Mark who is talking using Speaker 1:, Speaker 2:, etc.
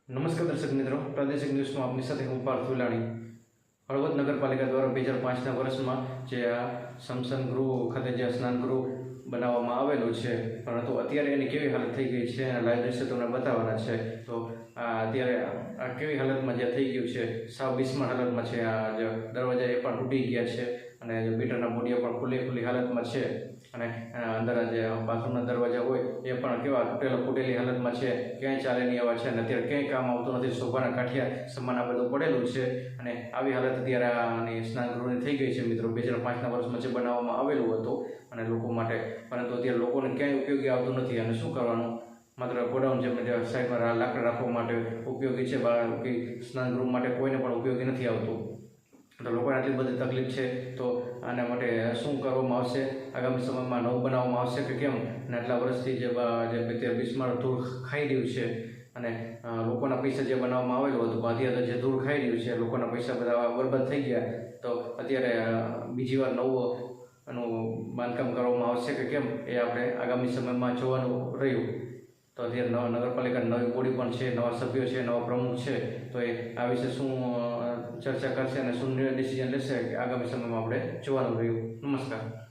Speaker 1: નમસ્કાર દર્શક મિત્રો, પ્રાદેશિક ન્યૂઝમાં આપની સાથે હું પાર્થ વિલાણી. હળવદ નગરપાલિકા દ્વારા 2005ના વર્ષમાં જે આ સ્મશાન ગૃહ ખાતે જે સ્નાન ગૃહ બનાવવામાં આવેલું છે, પરંતુ અત્યારે એની કેવી હાલત થઈ ગઈ છે એના લાઈવ દ્રશ્ય તમને બતાવવાના છે. તો અત્યારે આ કેવી હાલતમાં જે થઈ ગયું છે, સાવ બિસ્માર હાલતમાં છે. આ જે દરવાજા એ પણ તૂટી ગયા છે અને જે મીટરના બોડિયા પણ ખુલ્લી હાલતમાં છે અને અંદર જે બાથરૂમના દરવાજા હોય એ પણ કેવા ફૂટેલી હાલતમાં છે, ક્યાંય ચાલે નહીં એવા છે અને અત્યારે ક્યાંય કામ આવતું નથી. સોફાના કાઠિયા સમાન આ બધું પડેલું છે અને આવી હાલત અત્યારે આની સ્નાન ગૃહની થઈ ગઈ છે. મિત્રો, 2005ના વર્ષમાં જે બનાવવામાં આવેલું હતું અને લોકો માટે, પરંતુ અત્યારે લોકોને ક્યાંય ઉપયોગી આવતું નથી. અને શું કરવાનું, માત્ર ગોડાઉન જે સાઈડમાં લાકડા રાખવા માટે ઉપયોગી છે, બાકી સ્નાન ગૃહ માટે કોઈને પણ ઉપયોગી નથી આવતું. તો લોકોને આટલી બધી તકલીફ છે, તો આના માટે શું કરવામાં આવશે, આગામી સમયમાં નવું બનાવવામાં આવશે કે કેમ? અને આટલા વર્ષથી જે બિસ્માર ધૂળ ખાઈ રહ્યું છે અને લોકોના પૈસા જે બનાવવામાં આવેલું હતું, અત્યારે જે ધૂળ ખાઈ રહ્યું છે, લોકોના પૈસા બધા બરબાદ થઈ ગયા. તો અત્યારે બીજી વાર એનું બાંધકામ કરવામાં આવશે કે કેમ, એ આપણે આગામી સમયમાં જોવાનું રહ્યું. તો અત્યારે નગરપાલિકાની નવી બોડી પણ છે, નવા સભ્યો છે, નવા પ્રમુખ છે. તો એ આ વિશે શું ચર્ચા કરશે અને શું ડિસિઝન લેશે, આગામી સમયમાં આપણે જોવાનું રહ્યું. નમસ્કાર.